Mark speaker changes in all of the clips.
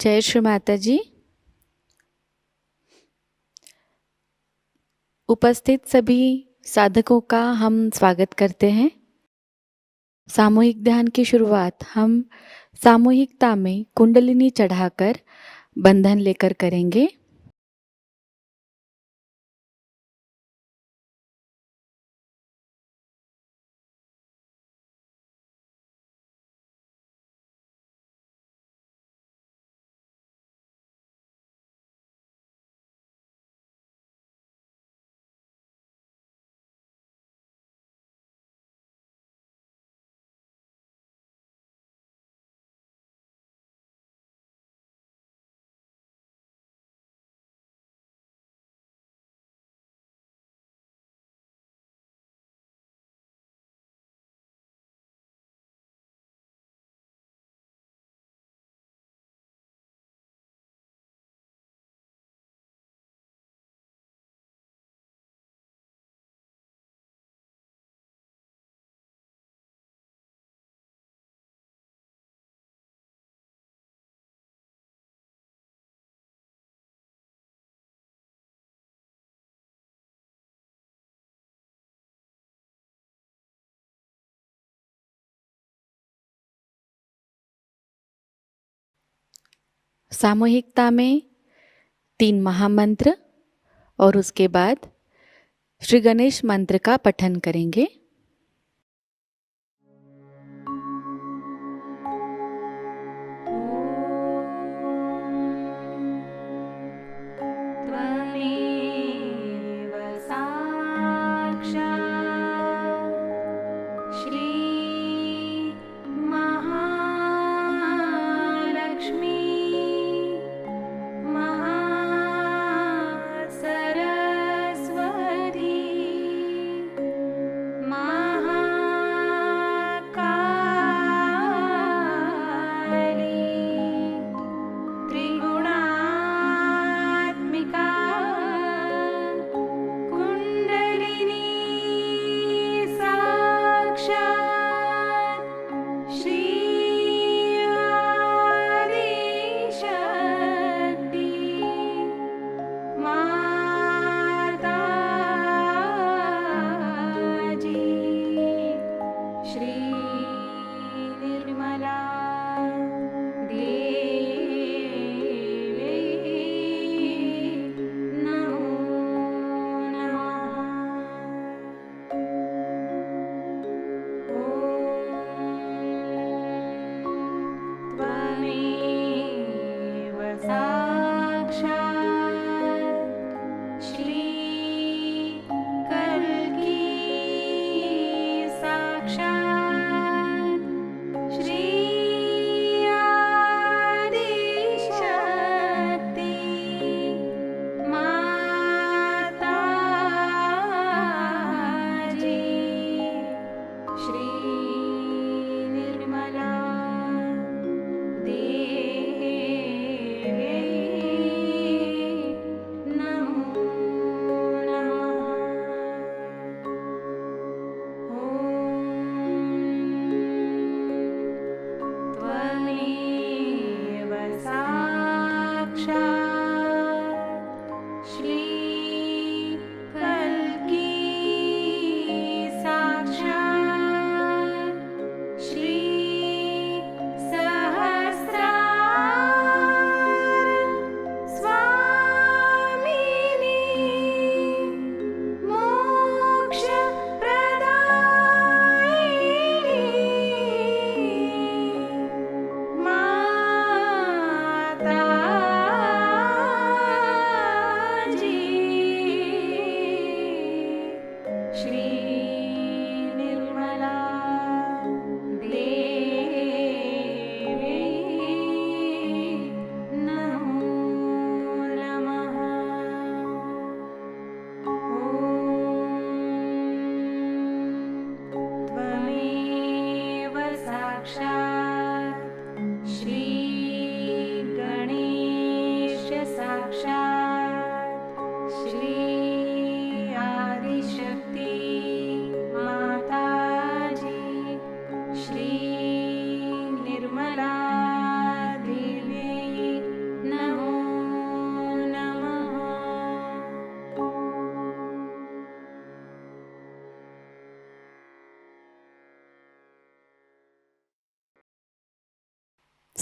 Speaker 1: जय श्री माताजी। उपस्थित सभी साधकों का हम स्वागत करते हैं। सामूहिक ध्यान की शुरुआत हम सामूहिकता में कुंडलिनी चढ़ाकर बंधन लेकर करेंगे। सामूहिकता में 3 महामंत्र और उसके बाद श्री गणेश मंत्र का पठन करेंगे।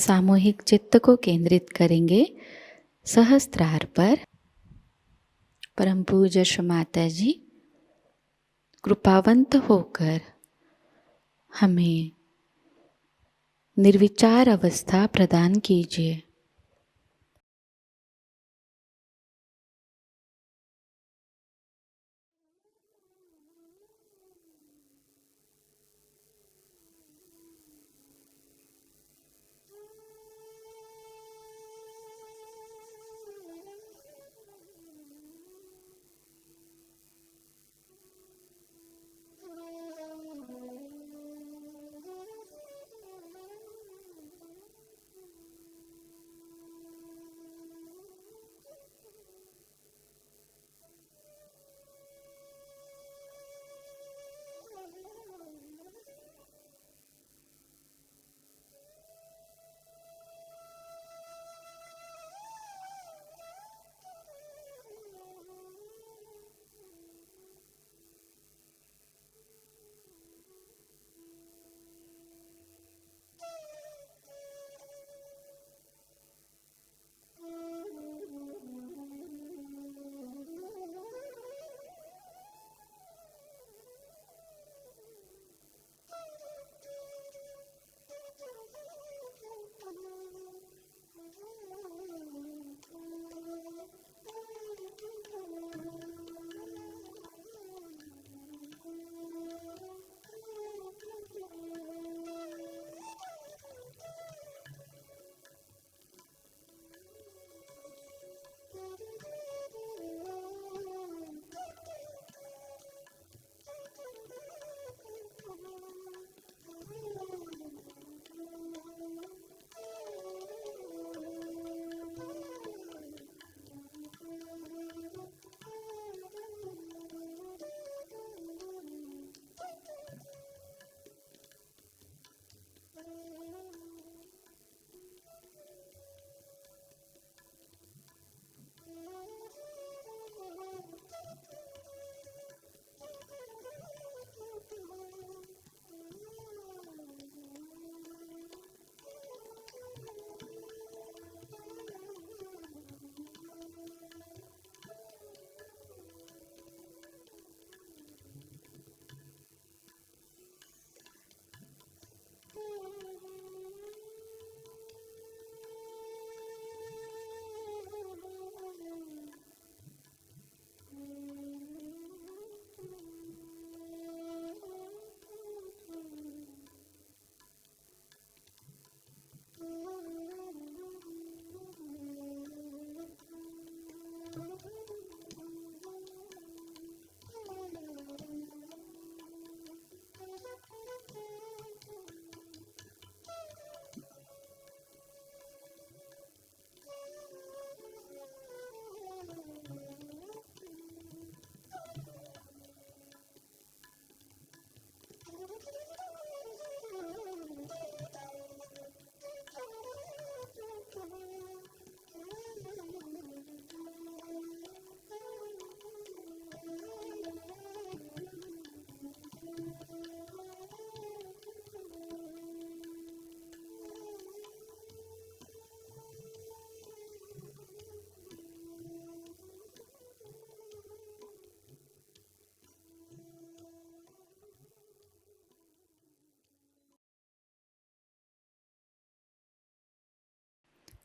Speaker 1: सामूहिक चित्त को केंद्रित करेंगे सहस्त्रार पर। परम पूज्य श्री माताजी कृपावंत होकर हमें निर्विचार अवस्था प्रदान कीजिए।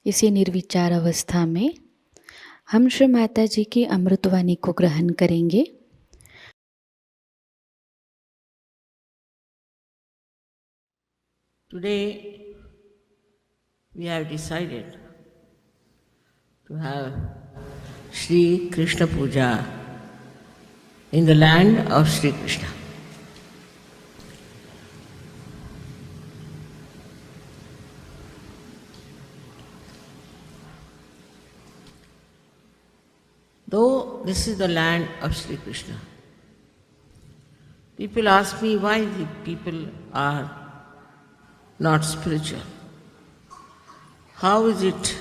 Speaker 1: इसी निर्विचार अवस्था में हम श्री माता जी की अमृतवाणी को ग्रहण करेंगे।
Speaker 2: Today we have decided to have Shri Krishna Puja in the land of Shri Krishna. Though this is the land of Shri Krishna, people ask me why the people are not spiritual. How is it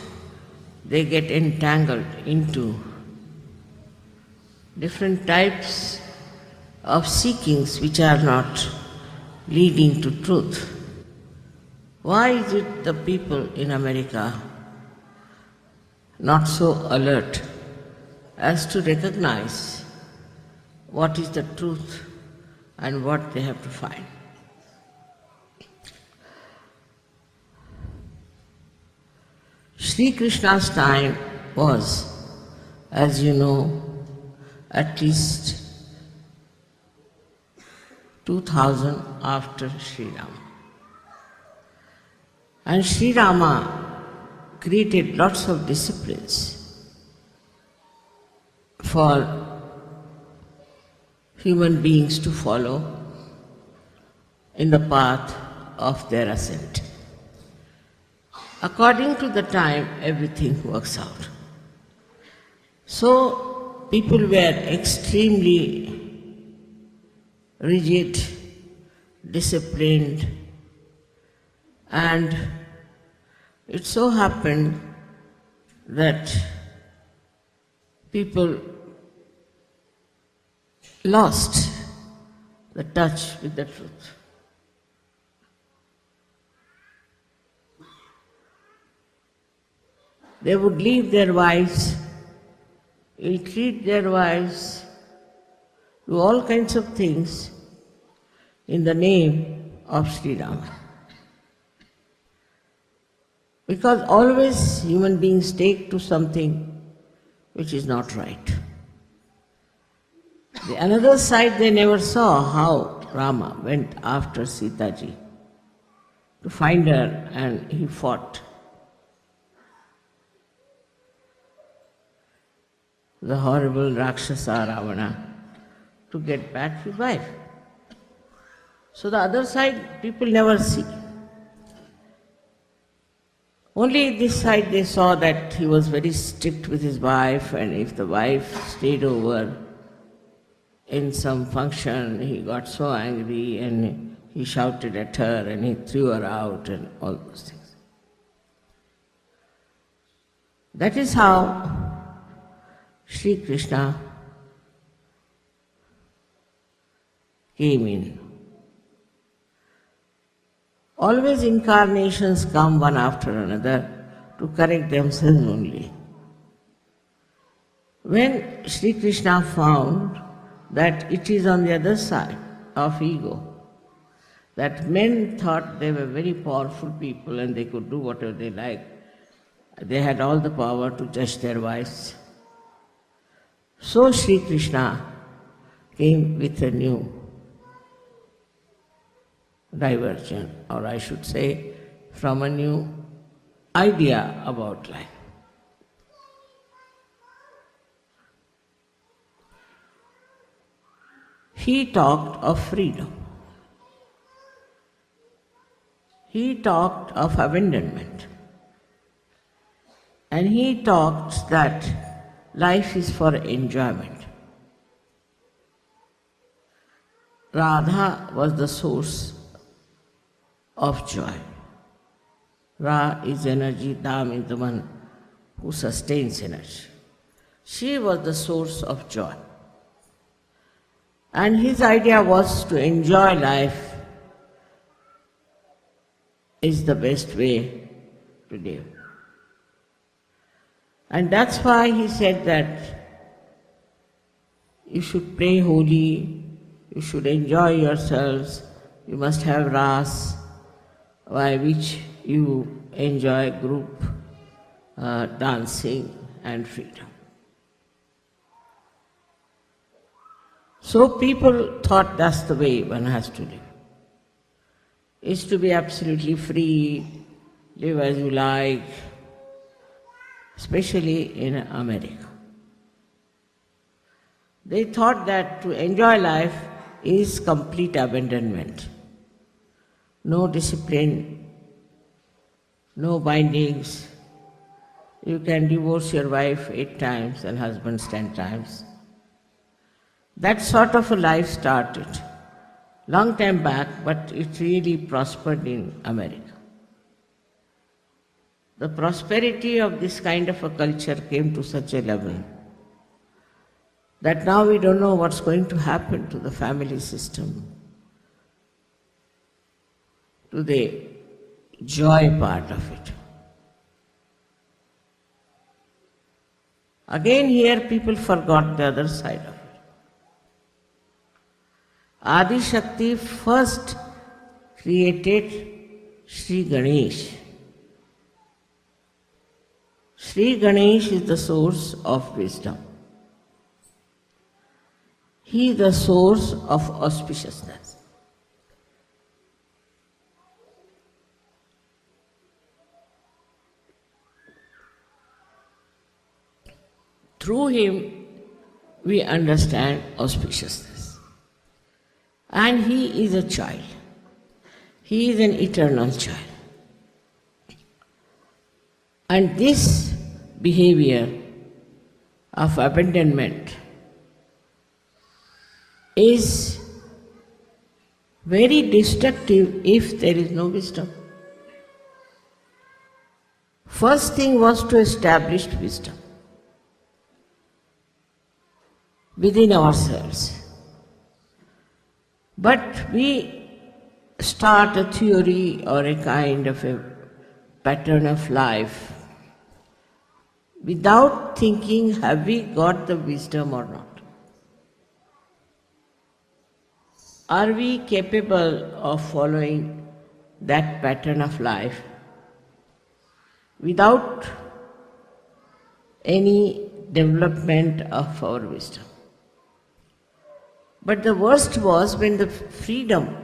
Speaker 2: they get entangled into different types of seekings which are not leading to truth? Why is it the people in America not so alert as to recognize what is the truth and what they have to find? Shri Krishna's time was, as you know, at least 2000 after Sri Rama. And Sri Rama created lots of disciplines for human beings to follow in the path of their ascent. According to the time, everything works out. So, people were extremely rigid, disciplined, and it so happened that people lost the touch with the truth. They would leave their wives, ill-treat their wives, do all kinds of things in the name of Sri Rama. Because always human beings take to something which is not right. The another side they never saw, how Rama went after Sitaji to find her, and he fought the horrible Rakshasa Ravana to get back his wife. So the other side people never see. Only this side they saw that he was very strict with his wife, and if the wife stayed over in some function, he got so angry and he shouted at her and he threw her out and all those things. That is how Shri Krishna came in. Always incarnations come one after another to correct themselves only. When Shri Krishna found that it is on the other side of ego, that men thought they were very powerful people and they could do whatever they liked, they had all the power to judge their wives. So Shri Krishna came with a new diversion, or I should say, from a new idea about life. He talked of freedom. He talked of abandonment. And he talked that life is for enjoyment. Radha was the source of joy. Ra is energy, Dham is the one who sustains energy. She was the source of joy. And his idea was to enjoy life is the best way to live. And that's why he said that you should pray holy, you should enjoy yourselves, you must have ras, by which you enjoy group dancing and freedom. So people thought that's the way one has to live. Is to be absolutely free, live as you like, especially in America. They thought that to enjoy life is complete abandonment. No discipline, no bindings. You can divorce your wife 8 times and husbands 10 times. That sort of a life started long time back, but it really prospered in America. The prosperity of this kind of a culture came to such a level that now we don't know what's going to happen to the family system. Do they joy part of it. Again here people forgot the other side of it. Adi Shakti first created Shri Ganesh. Shri Ganesh is the source of wisdom. He is the source of auspiciousness. Through him we understand auspiciousness. And he is a child. He is an eternal child. And this behavior of abandonment is very destructive if there is no wisdom. First thing was to establish wisdom within ourselves. But we start a theory or a kind of a pattern of life without thinking, have we got the wisdom or not? Are we capable of following that pattern of life without any development of our wisdom? But the worst was when the freedom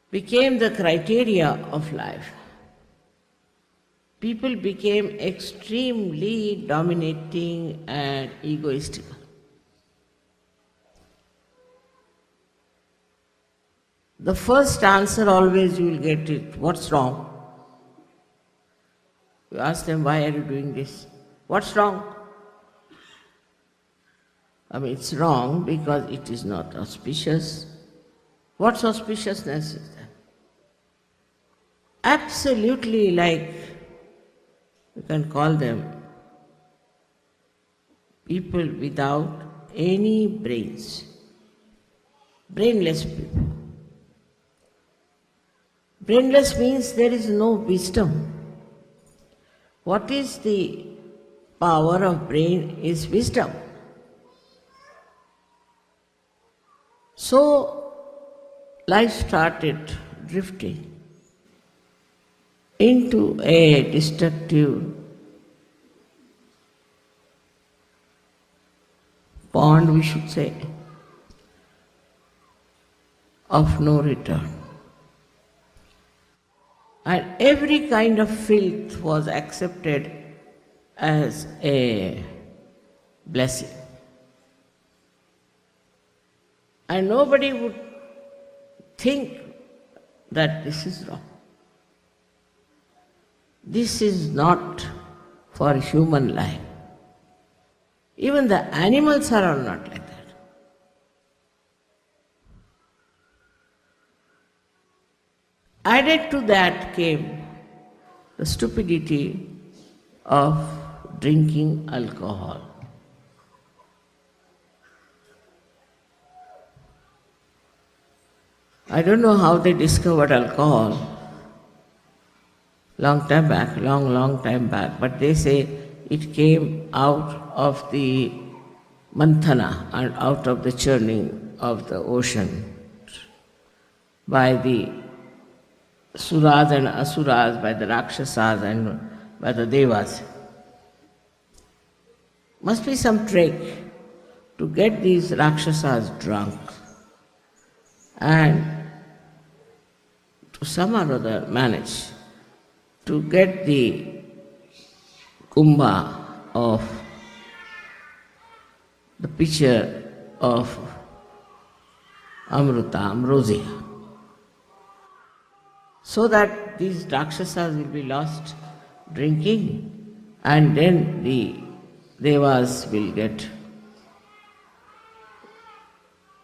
Speaker 2: became the criteria of life. People became extremely dominating and egoistical. The first answer always you will get it, what's wrong? You ask them, why are you doing this? What's wrong? It's wrong because it is not auspicious. What's auspiciousness is that? Absolutely like, you can call them people without any brains. Brainless people. Brainless means there is no wisdom. What is the power of brain is wisdom. So life started drifting into a destructive pond, we should say, of no return. And every kind of filth was accepted as a blessing. And nobody would think that this is wrong. This is not for human life. Even the animals are not like that. Added to that came the stupidity of drinking alcohol. I don't know how they discovered alcohol long time back, but they say it came out of the manthana and out of the churning of the ocean by the suras and asuras, by the rakshasas and by the devas. Must be some trick to get these rakshasas drunk and to some or other manage to get the kumbha of the pitcher of amruta, ambrosia, so that these rakshasas will be lost drinking, and then the devas will get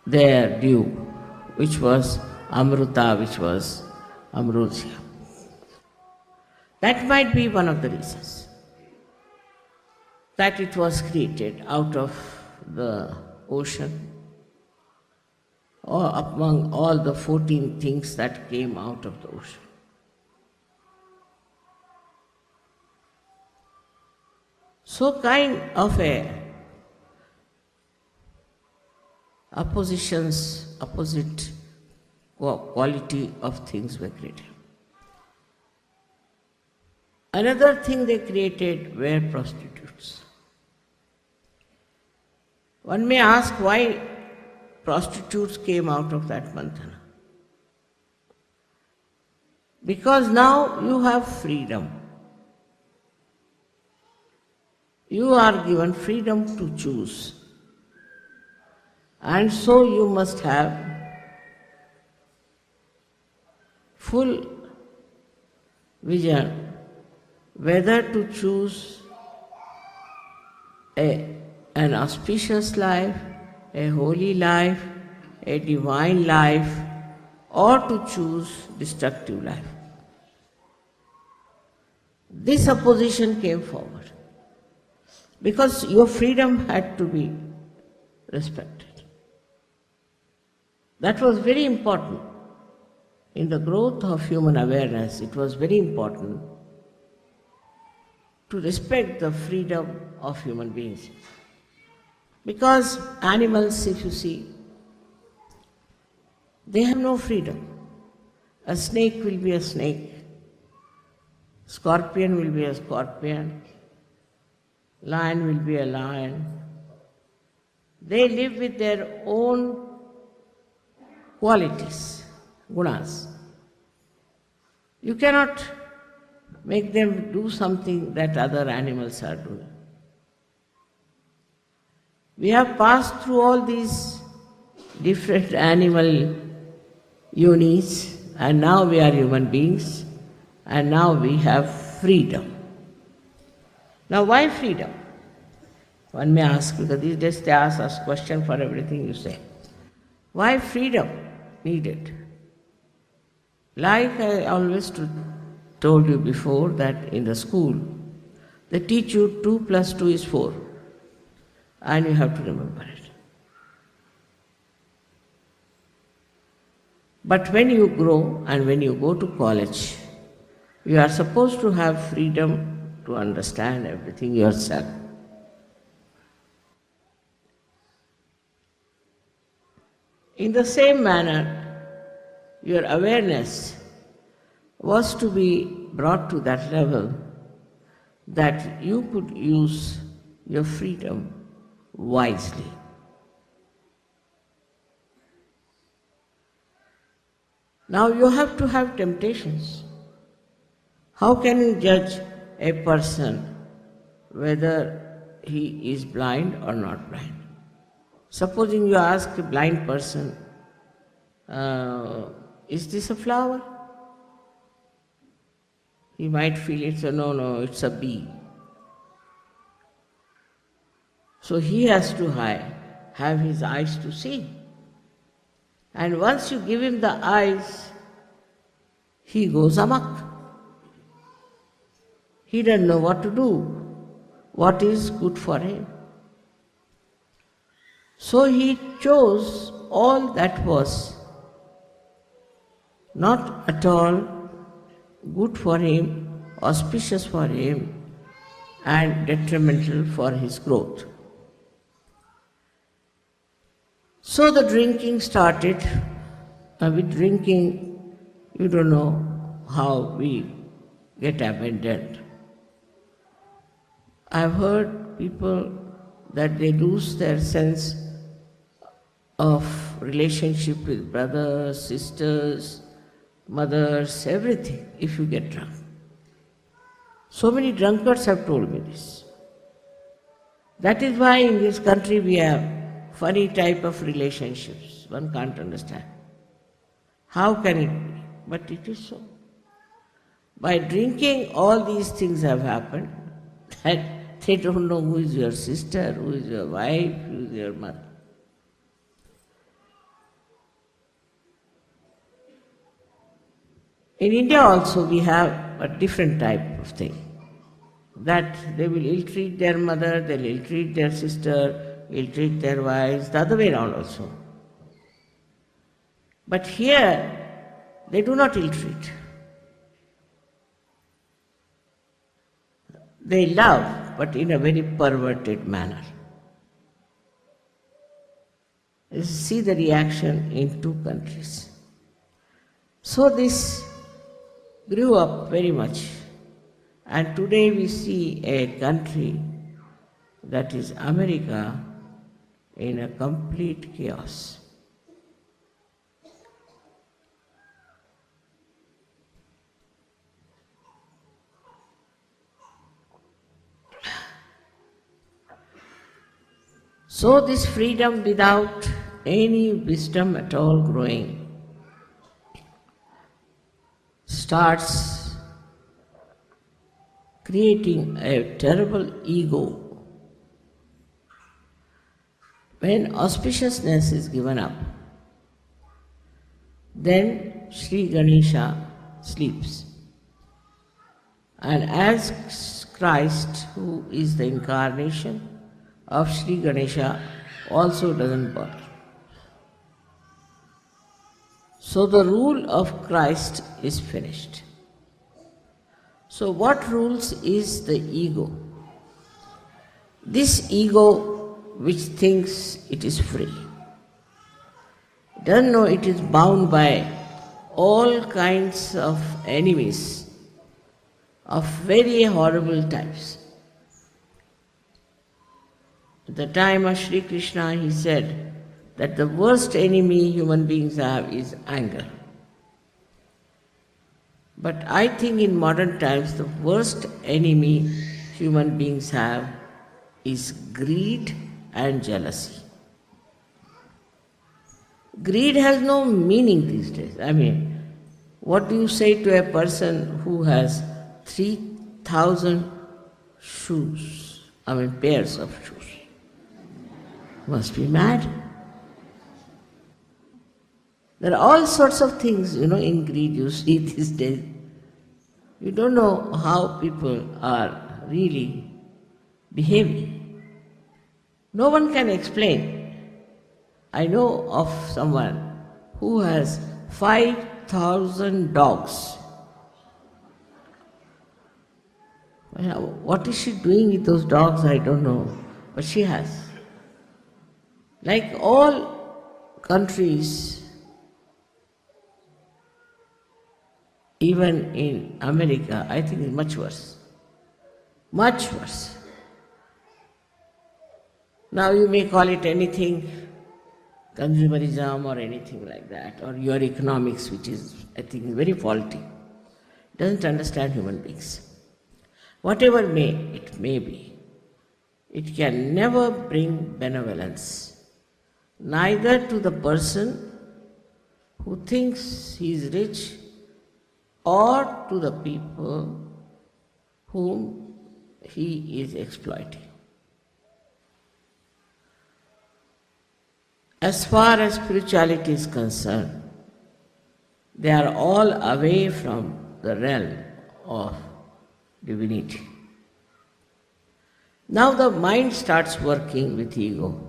Speaker 2: their due, which was amruta, which was ambrosia. That might be one of the reasons that it was created out of the ocean, or among all the 14 things that came out of the ocean. So kind of a opposite quality of things were created. Another thing they created were prostitutes. One may ask why prostitutes came out of that manthana. Because now you have freedom. You are given freedom to choose. And so you must have full vision whether to choose an auspicious life, a holy life, a divine life, or to choose destructive life. This opposition came forward because your freedom had to be respected. That was very important. In the growth of human awareness, it was very important to respect the freedom of human beings. Because animals, if you see, they have no freedom. A snake will be a snake, scorpion will be a scorpion, lion will be a lion. They live with their own qualities, gunas. You cannot make them do something that other animals are doing. We have passed through all these different animal yonis, and now we are human beings, and now we have freedom. Now why freedom? One may ask, because these days they ask us question for everything you say. Why freedom needed? Like I always told you before, that in the school, they teach you 2 + 2 is 4, and you have to remember it. But when you grow and when you go to college, you are supposed to have freedom to understand everything yourself. In the same manner, your awareness was to be brought to that level that you could use your freedom wisely. Now you have to have temptations. How can you judge a person whether he is blind or not blind? Supposing you ask a blind person, is this a flower? He might feel it's a no, it's a bee. So he has to have his eyes to see. And once you give him the eyes, he goes amok. He doesn't know what to do, what is good for him. So he chose all that was not at all good for him, auspicious for him, and detrimental for his growth. So the drinking started. With drinking, you don't know how we get abandoned. I've heard people that they lose their sense of relationship with brothers, sisters, mothers, everything, if you get drunk. So many drunkards have told me this. That is why in this country we have funny type of relationships. One can't understand. How can it be? But it is so. By drinking, all these things have happened, that they don't know who is your sister, who is your wife, who is your mother. In India also we have a different type of thing, that they will ill-treat their mother, they'll ill-treat their sister, ill-treat their wives, the other way around also. But here, they do not ill-treat. They love, but in a very perverted manner. You see the reaction in two countries. So this grew up very much, and today we see a country, that is America, in a complete chaos. So this freedom without any wisdom at all growing starts creating a terrible ego. When auspiciousness is given up, then Shri Ganesha sleeps. And as Christ, who is the incarnation of Shri Ganesha, also doesn't bother. So the rule of Christ is finished. So what rules is the ego? This ego which thinks it is free, doesn't know it is bound by all kinds of enemies of very horrible types. At the time of Shri Krishna, he said that the worst enemy human beings have is anger. But I think in modern times the worst enemy human beings have is greed and jealousy. Greed has no meaning these days. I mean, what do you say to a person who has 3,000 shoes? I mean, pairs of shoes. Must be mad. There are all sorts of things, in greed you see these days. You don't know how people are really behaving. No one can explain. I know of someone who has 5,000 dogs. What is she doing with those dogs, I don't know, but she has. Like all countries, even in America, I think it's much worse. Much worse. Now you may call it anything, consumerism or anything like that, or your economics, which is, I think, very faulty. Doesn't understand human beings. Whatever it may be, it can never bring benevolence, neither to the person who thinks he is rich, or to the people whom he is exploiting. As far as spirituality is concerned, they are all away from the realm of divinity. Now the mind starts working with ego.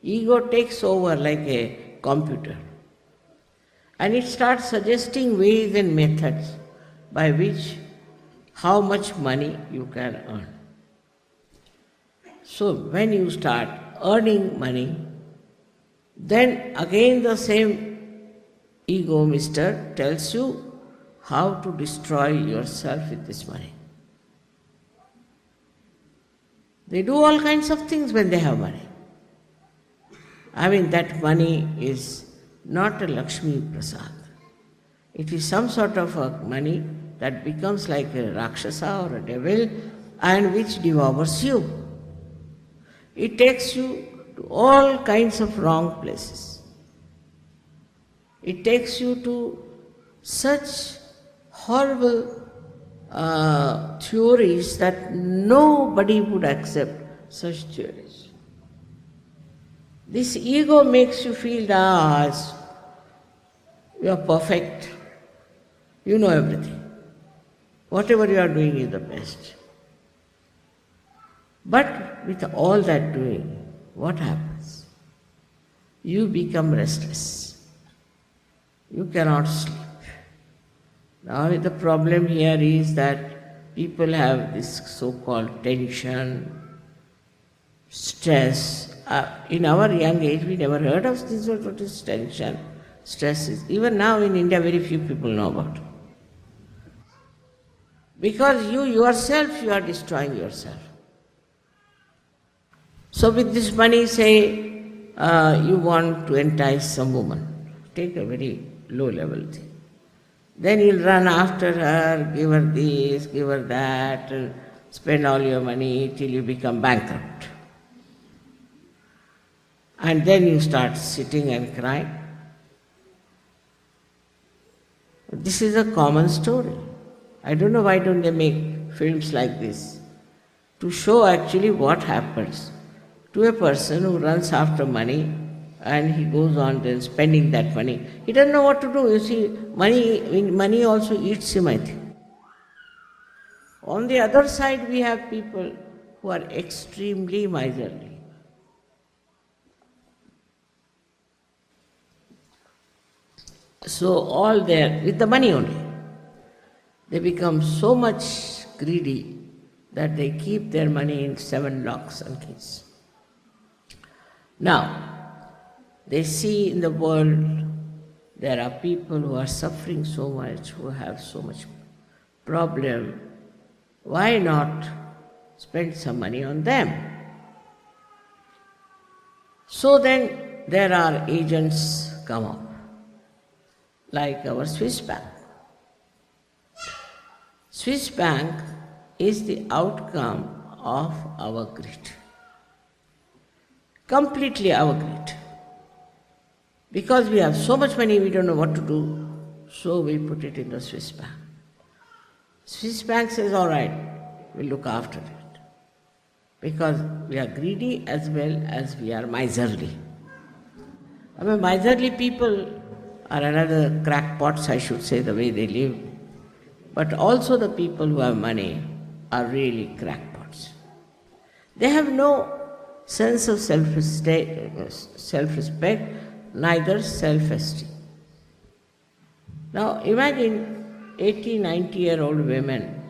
Speaker 2: Ego takes over like a computer, and it starts suggesting ways and methods by which how much money you can earn. So when you start earning money, then again the same ego mister tells you how to destroy yourself with this money. They do all kinds of things when they have money. I mean, that money is not a Lakshmi Prasad. It is some sort of a money that becomes like a Rakshasa or a devil and which devours you. It takes you to all kinds of wrong places. It takes you to such horrible theories that nobody would accept such theories. This ego makes you feel that you are perfect, you know everything. Whatever you are doing is the best. But with all that doing, what happens? You become restless. You cannot sleep. Now the problem here is that people have this so-called tension, stress. In our young age, we never heard of this. What is tension, stress is. Even now in India, very few people know about it. Because you yourself, you are destroying yourself. So with this money, say, you want to entice some woman. Take a very low-level thing. Then you'll run after her, give her this, give her that, and spend all your money till you become bankrupt. And then you start sitting and crying. This is a common story. I don't know why don't they make films like this to show actually what happens to a person who runs after money and he goes on then spending that money. He doesn't know what to do. You see, money also eats him, I think. On the other side, we have people who are extremely miserly. So all there, with the money only, they become so much greedy that they keep their money in 7 locks and keys. Now, they see in the world there are people who are suffering so much, who have so much problem. Why not spend some money on them? So then there are agents come up, like our Swiss bank. Swiss bank is the outcome of our greed. Completely our greed. Because we have so much money, we don't know what to do, so we put it in the Swiss bank. Swiss bank says, all right, we'll look after it. Because we are greedy as well as we are miserly. I mean, miserly people are another crackpots, I should say, the way they live. But also the people who have money are really crackpots. They have no sense of self-respect, neither self-esteem. Now imagine 80, 90-year-old women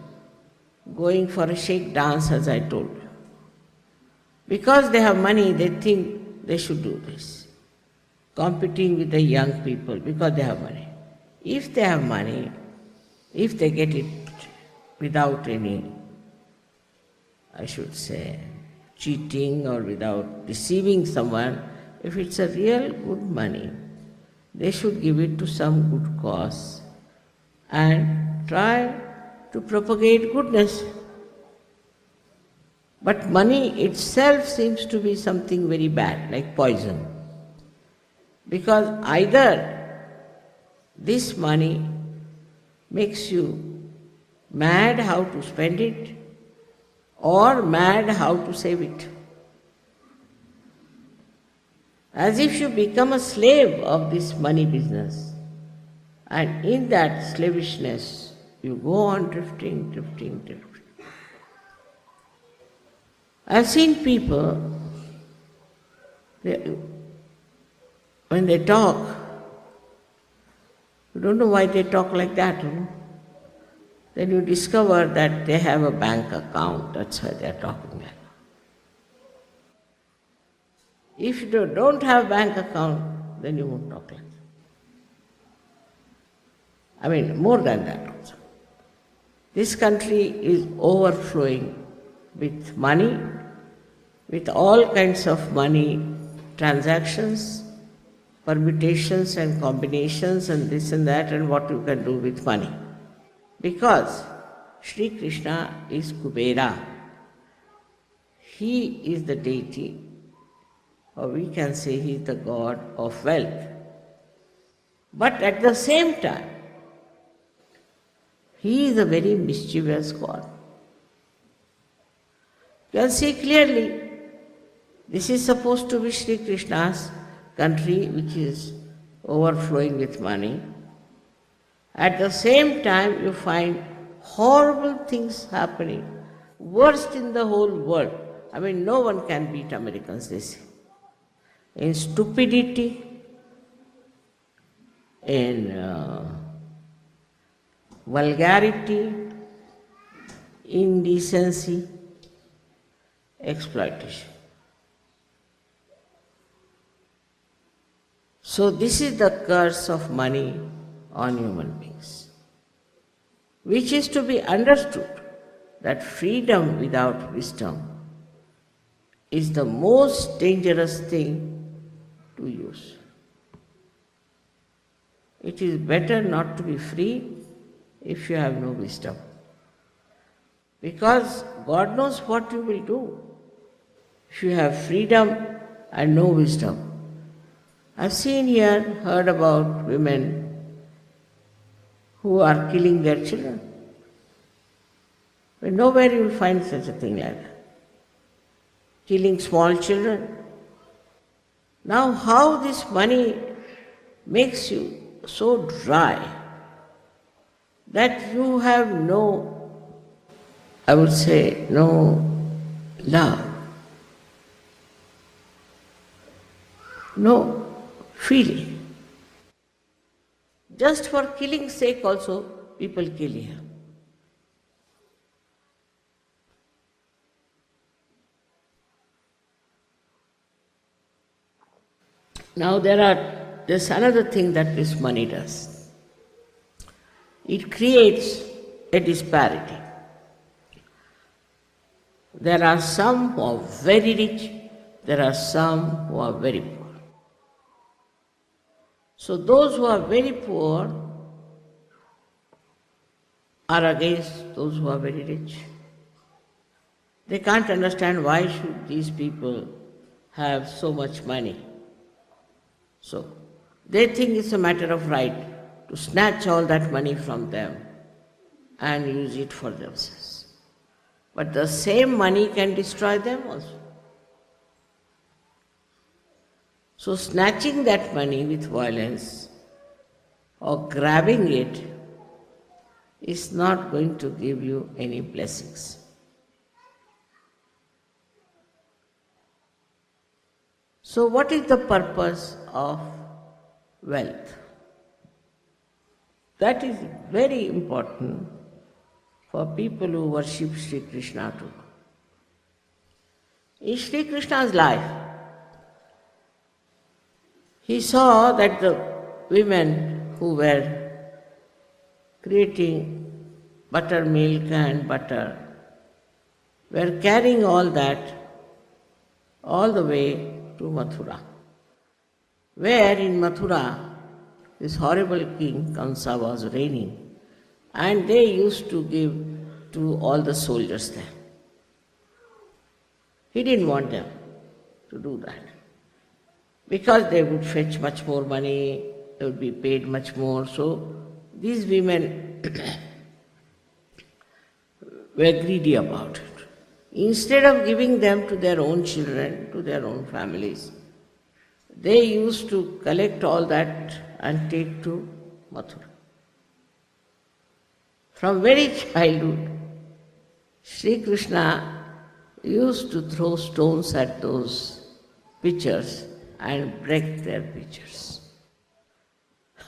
Speaker 2: going for a shake dance, as I told you. Because they have money, they think they should do this. Competing with the young people because they have money. If they have money, if they get it without any, I should say, cheating or without deceiving someone, if it's a real good money, they should give it to some good cause and try to propagate goodness. But money itself seems to be something very bad, like poison. Because either this money makes you mad how to spend it or mad how to save it. As if you become a slave of this money business. And in that slavishness, you go on drifting. I've seen people, when they talk, you don't know why they talk like that, you know? Then you discover that they have a bank account, that's why they are talking like that. If you don't have bank account, then you won't talk like that. I mean, more than that also. This country is overflowing with money, with all kinds of money transactions, permutations and combinations and this and that and what you can do with money. Because Shri Krishna is Kubera. He is the deity, or we can say he is the god of wealth. But at the same time, he is a very mischievous god. You can see clearly, this is supposed to be Shri Krishna's country which is overflowing with money. At the same time, you find horrible things happening, worst in the whole world. I mean, no one can beat Americans, they say. In stupidity, in vulgarity, indecency, exploitation. So this is the curse of money on human beings, which is to be understood that freedom without wisdom is the most dangerous thing to use. It is better not to be free if you have no wisdom, because God knows what you will do if you have freedom and no wisdom. I've seen here, heard about women who are killing their children. But nowhere you will find such a thing like that. Killing small children. Now how this money makes you so dry that you have no, I would say, no love, no feeling. Just for killing's sake also, people kill here. Now there's another thing that this money does. It creates a disparity. There are some who are very rich, there are some who are very poor. So those who are very poor are against those who are very rich. They can't understand why should these people have so much money. So they think it's a matter of right to snatch all that money from them and use it for themselves. But the same money can destroy them also. So snatching that money with violence or grabbing it is not going to give you any blessings. So what is the purpose of wealth? That is very important for people who worship Shri Krishna too. In Shri Krishna's life, he saw that the women who were creating buttermilk and butter were carrying all that all the way to Mathura, where in Mathura this horrible king Kamsa was reigning, and they used to give to all the soldiers there. He didn't want them to do that, because they would fetch much more money, they would be paid much more. So these women were greedy about it. Instead of giving them to their own children, to their own families, they used to collect all that and take to Mathura. From very childhood, Sri Krishna used to throw stones at those pitchers and break their pitchers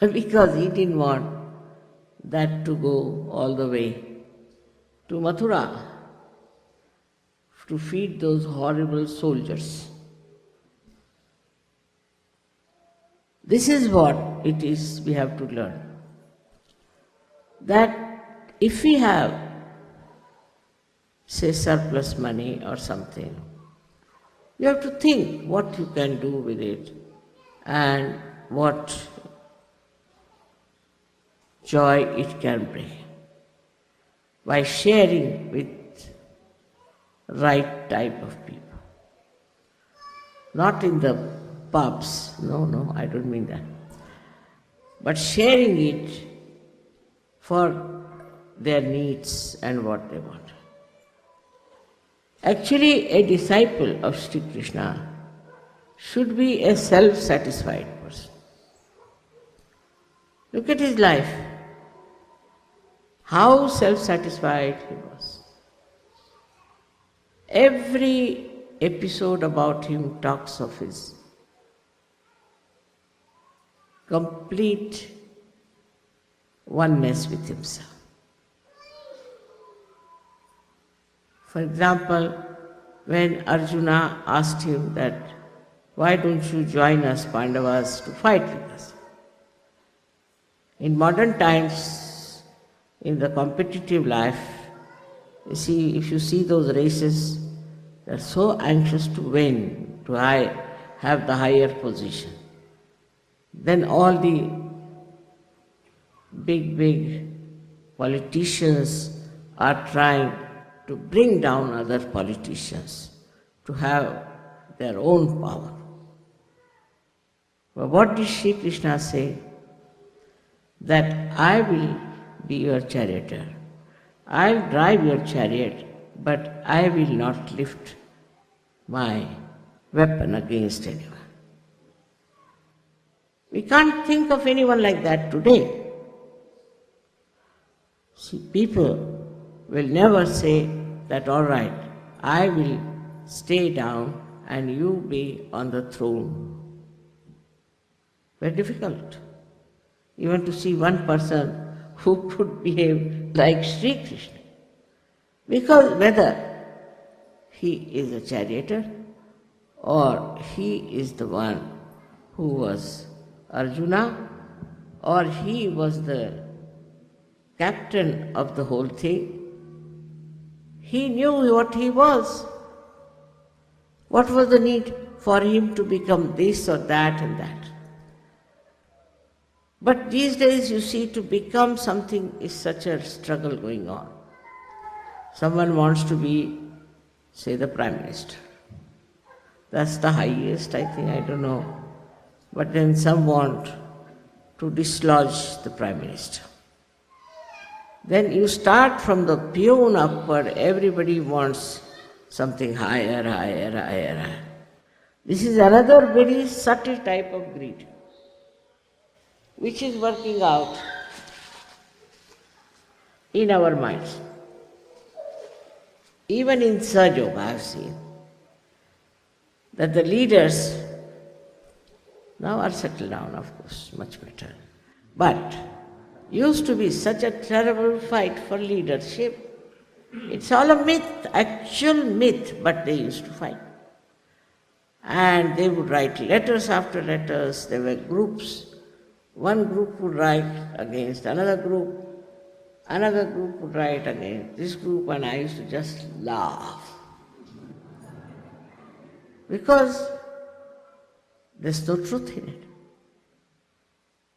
Speaker 2: because he didn't want that to go all the way to Mathura to feed those horrible soldiers. This is what it is we have to learn. That if we have, say, surplus money or something, you have to think what you can do with it and what joy it can bring by sharing with right type of people. Not in the pubs, no, I don't mean that. But sharing it for their needs and what they want. Actually, a disciple of Sri Krishna should be a self-satisfied person. Look at his life. How self-satisfied he was. Every episode about him talks of his complete oneness with himself. For example, when Arjuna asked him that, why don't you join us Pandavas to fight with us? In modern times, in the competitive life, if you see those races, they're so anxious to win, to have the higher position. Then all the big politicians are trying to bring down other politicians to have their own power. But what did Shri Krishna say? That I will be your charioteer. I'll drive your chariot, but I will not lift my weapon against anyone. We can't think of anyone like that today. See, people will never say that, all right, I will stay down and you be on the throne. Very difficult. Even to see one person who could behave like Shri Krishna. Because whether he is a charioteer or he is the one who was Arjuna or he was the captain of the whole thing, he knew what he was. What was the need for him to become this or that and that? But these days you see, to become something is such a struggle going on. Someone wants to be, say, the Prime Minister. That's the highest, I think, I don't know. But then some want to dislodge the Prime Minister. Then you start from the peon upward, everybody wants something higher. This is another very subtle type of greed, which is working out in our minds. Even in Sahajayoga, I have seen that the leaders now are settled down, of course, much better. But used to be such a terrible fight for leadership. It's all a myth, actual myth, but they used to fight. And they would write letters after letters, there were groups. One group would write against another group would write against this group, and I used to just laugh. Because there's no truth in it.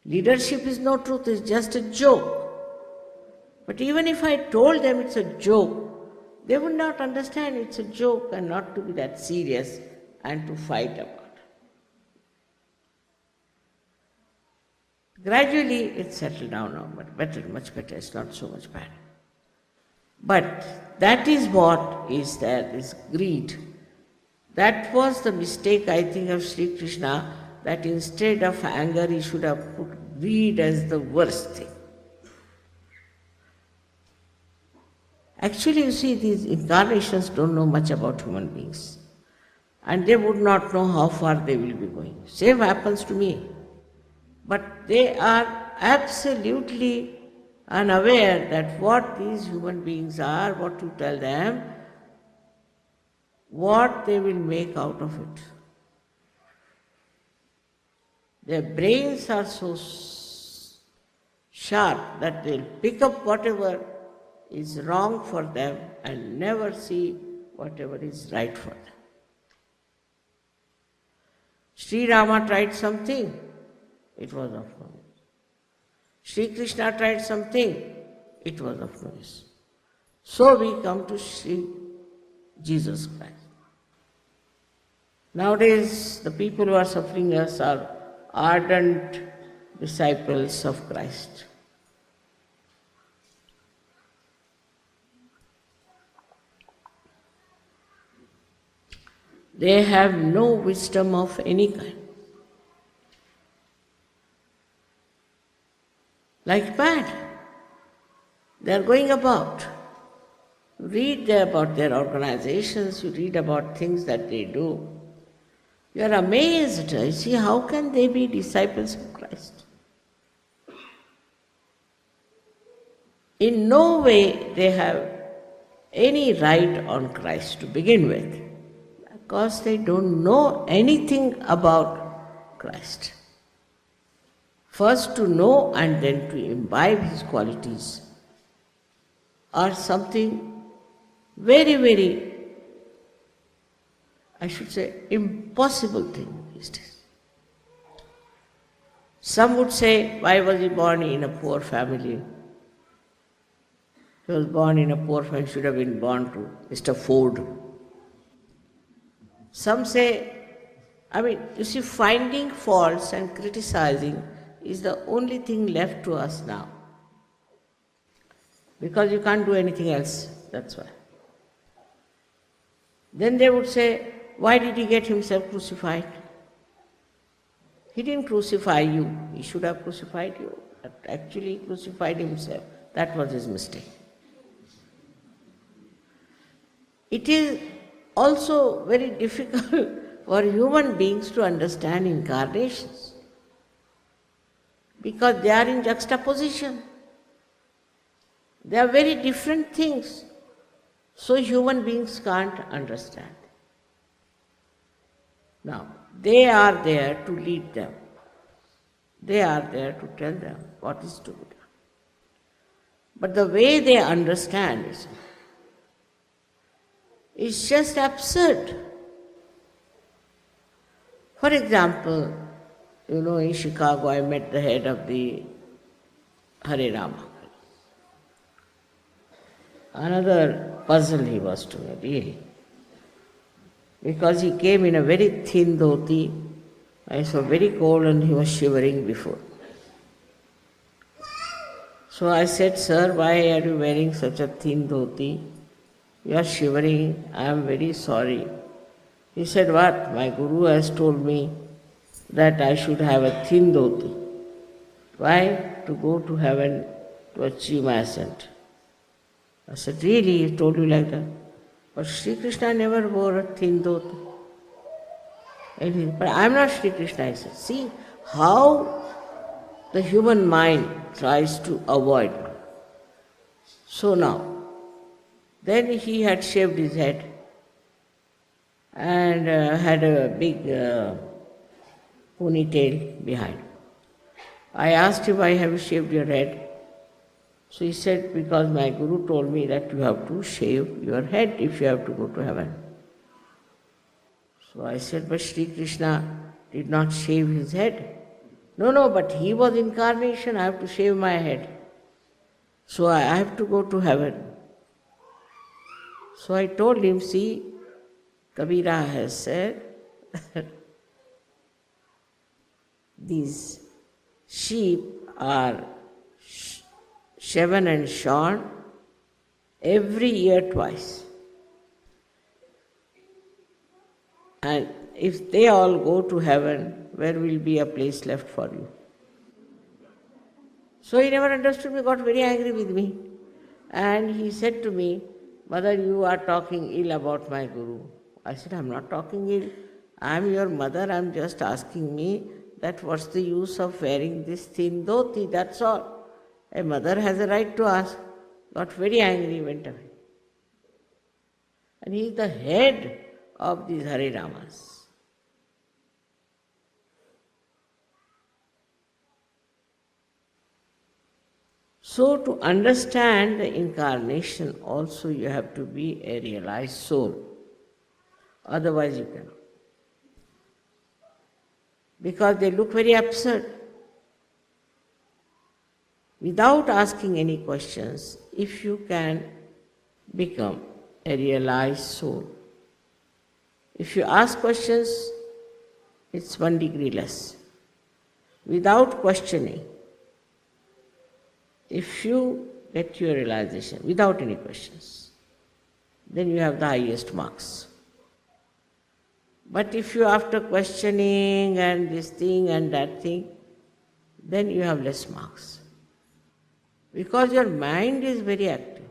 Speaker 2: Leadership is no truth, it's just a joke. But even if I told them it's a joke, they would not understand it's a joke and not to be that serious and to fight about it. Gradually it's settled down now, but better, much better, it's not so much bad. But that is what is there, this greed. That was the mistake, I think, of Sri Krishna, that instead of anger he should have put greed as the worst thing. Actually, you see, these incarnations don't know much about human beings. And they would not know how far they will be going. Same happens to me. But they are absolutely unaware that what these human beings are, what you tell them, what they will make out of it. Their brains are so sharp that they'll pick up whatever is wrong for them and never see whatever is right for them. Sri Rama tried something, it was of no use. Sri Krishna tried something, it was of no use. So we come to Sri Jesus Christ. Nowadays, the people who are suffering us are ardent disciples of Christ. They have no wisdom of any kind. Like mad. They are going about. You read about their organizations, you read about things that they do. You are amazed. You see, how can they be disciples of Christ? In no way they have any right on Christ to begin with, because they don't know anything about Christ. First to know and then to imbibe his qualities are something very, very, I should say, impossible thing these days. Some would say, why was he born in a poor family? He was born in a poor family, should have been born to Mr. Ford. Some say, you see, finding faults and criticizing is the only thing left to us now. Because you can't do anything else, that's why. Then they would say, why did he get himself crucified? He didn't crucify you, he should have crucified you. But actually he crucified himself. That was his mistake. It is also very difficult for human beings to understand incarnations because they are in juxtaposition. They are very different things, so human beings can't understand. Now, they are there to lead them. They are there to tell them what is to be done. But the way they understand is just absurd. For example, in Chicago I met the head of the Hare Rama. Another puzzle he was to me, really. Because he came in a very thin dhoti. I saw very cold and he was shivering before. So I said, sir, why are you wearing such a thin dhoti? You are shivering, I am very sorry. He said, what? My guru has told me that I should have a thin dhoti. Why? To go to heaven, to achieve my ascent. I said, really? He told you like that? But Shri Krishna never wore a thin dhoti. But I am not Shri Krishna. I said, see how the human mind tries to avoid. So now, then he had shaved his head and had a big ponytail behind. I asked him, why have you shaved your head? So he said, because my guru told me that you have to shave your head if you have to go to heaven. So I said, but Shri Krishna did not shave his head. No, but he was incarnation, I have to shave my head. So I have to go to heaven. So I told him, see, Kabira has said these sheep are shaven and shorn every year twice. And if they all go to heaven, where will be a place left for you? So he never understood me, got very angry with me. And he said to me, Mother, you are talking ill about my guru. I said, I am not talking ill. I am your mother, I am just asking me that what's the use of wearing this thin dhoti, that's all. A mother has a right to ask. Got very angry, went away. And he is the head of these Hare Ramas. So to understand the incarnation also you have to be a realized soul. Otherwise you cannot. Because they look very absurd. Without asking any questions, if you can become a realized soul. If you ask questions, it's 1 degree less. Without questioning, if you get your realization without any questions, then you have the highest marks. But if you after questioning and this thing and that thing, then you have less marks. Because your mind is very active.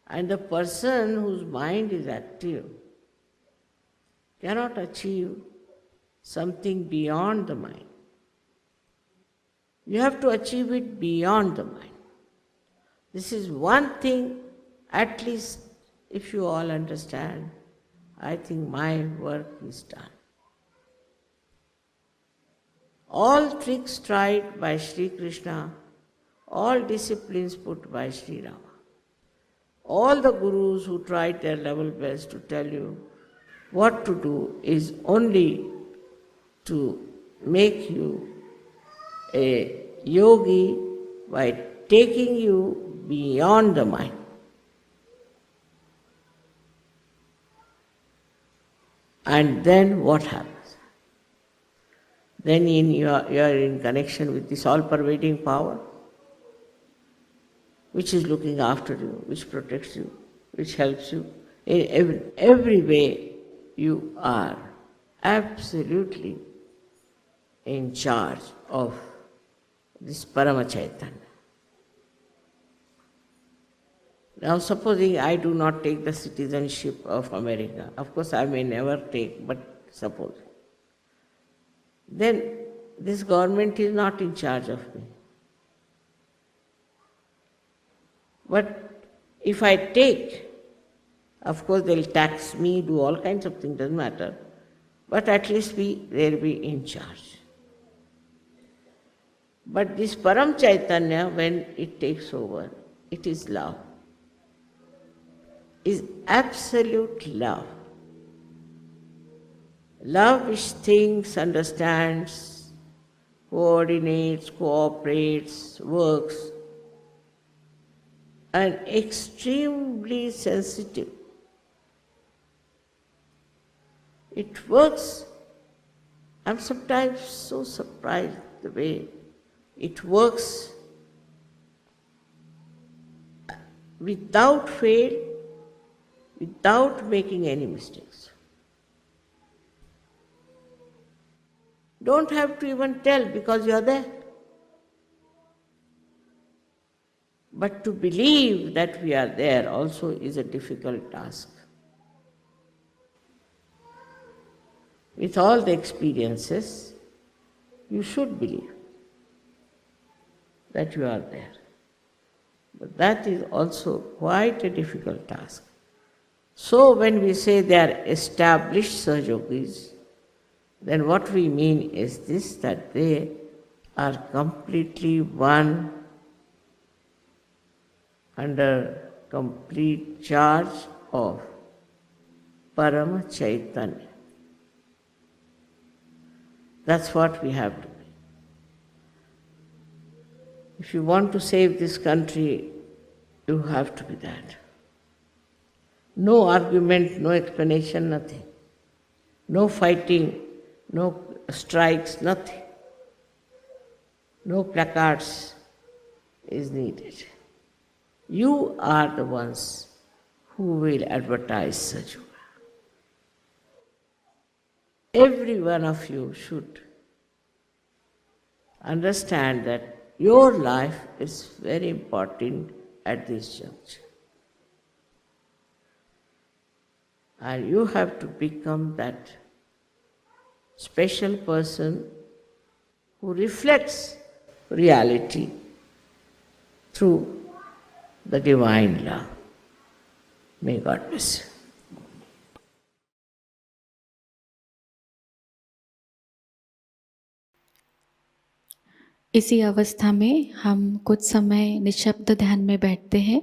Speaker 2: And the person whose mind is active cannot achieve something beyond the mind. You have to achieve it beyond the mind. This is one thing At least if you all understand, I think my work is done. All tricks tried by Shri Krishna, all disciplines put by Sri Rama, all the gurus who tried their level best to tell you what to do is only to make you a yogi by taking you beyond the mind. And then what happens? Then you are in connection with this all-pervading power, which is looking after you, which protects you, which helps you. In every way, you are absolutely in charge of this Parama Chaitanya. Now supposing I do not take the citizenship of America, of course I may never take, but suppose, then this government is not in charge of me. But if I take, of course they'll tax me, do all kinds of things, doesn't matter, but at least they'll be in charge. But this Param Chaitanya, when it takes over, it is love, is absolute love. Love which thinks, understands, coordinates, cooperates, works, and extremely sensitive. It works. I'm sometimes so surprised the way it works without fail, without making any mistakes. Don't have to even tell because you are there. But to believe that we are there also is a difficult task. With all the experiences, you should believe that you are there. But that is also quite a difficult task. So when we say they are established Sahajogis, then what we mean is this, that they are completely one under complete charge of Parama Chaitanya. That's what we have to be. If you want to save this country, you have to be that. No argument, no explanation, nothing. No fighting, no strikes, nothing. No placards is needed. You are the ones who will advertise Sahajayoga. Every one of you should understand that your life is very important at this juncture. And you have to become that special person who reflects reality through the divine love. May God bless you.
Speaker 1: इसी अवस्था में हम कुछ समय निशब्द ध्यान में बैठते हैं।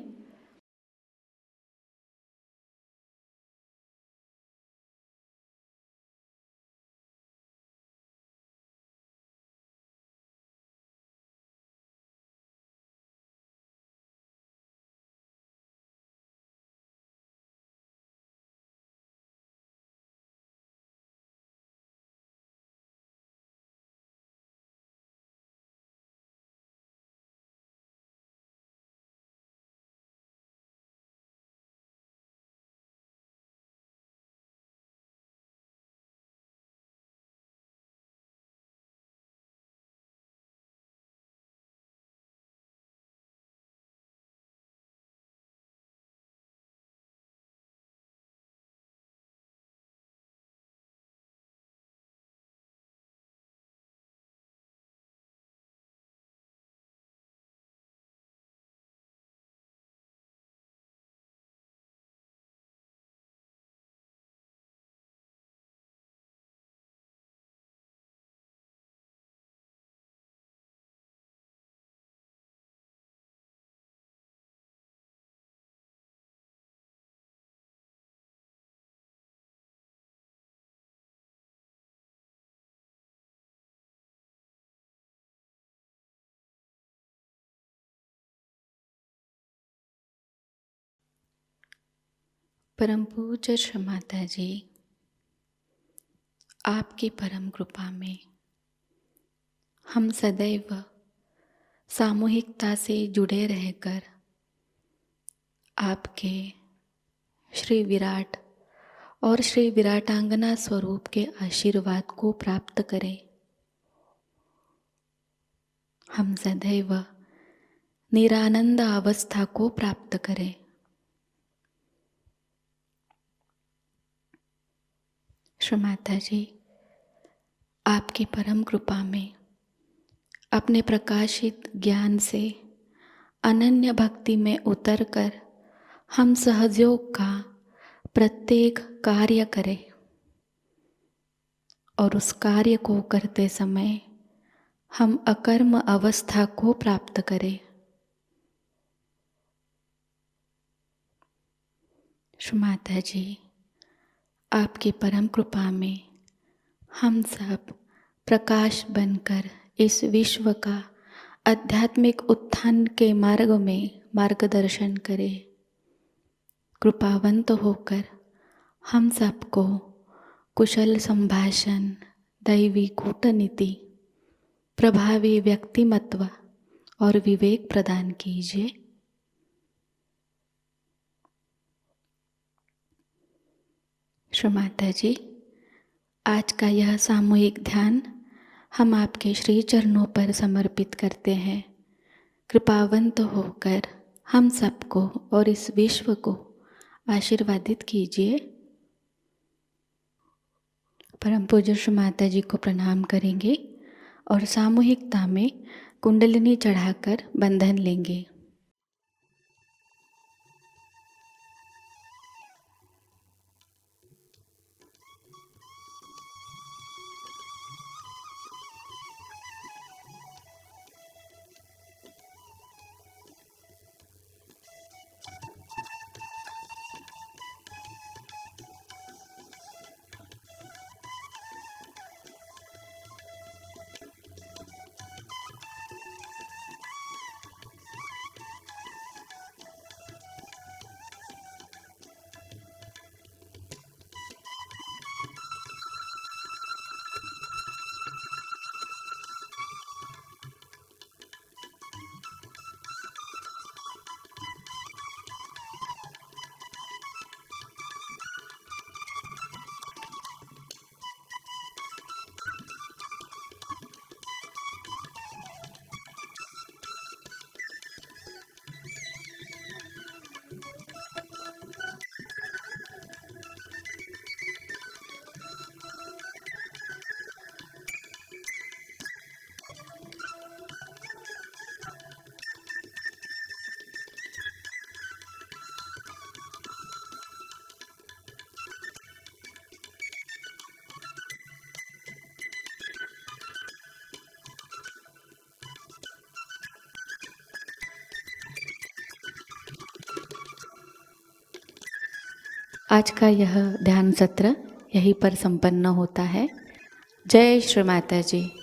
Speaker 1: परम पूज्य श्री माताजी, आपकी परम कृपा में हम सदैव सामूहिकता से जुड़े रहकर आपके श्री विराट और श्री विराटांगना स्वरूप के आशीर्वाद को प्राप्त करें। हम सदैव निरानंद अवस्था को प्राप्त करें। श्री माताजी, आपकी परम कृपा में अपने प्रकाशित ज्ञान से अनन्य भक्ति में उतरकर हम सहजयोग का प्रत्येक कार्य करें और उस कार्य को करते समय हम अकर्म अवस्था को प्राप्त करें। श्री माताजी, आपकी परम कृपा में हम सब प्रकाश बनकर इस विश्व का आध्यात्मिक उत्थान के मार्ग में मार्गदर्शन करें। कृपावंत होकर हम सबको कुशल संभाषण, दैवी कूटनीति, प्रभावी व्यक्तिमत्व और विवेक प्रदान कीजिए। श्री माताजी, आज का यह सामूहिक ध्यान हम आपके श्री चरणों पर समर्पित करते हैं। कृपावंत होकर हम सबको और इस विश्व को आशीर्वादित कीजिए। परम पूज्य श्री माताजी को प्रणाम करेंगे और सामूहिकता में कुंडलिनी चढ़ाकर बंधन लेंगे। आज का यह ध्यान सत्र यहीं पर संपन्न होता है। जय श्री माताजी।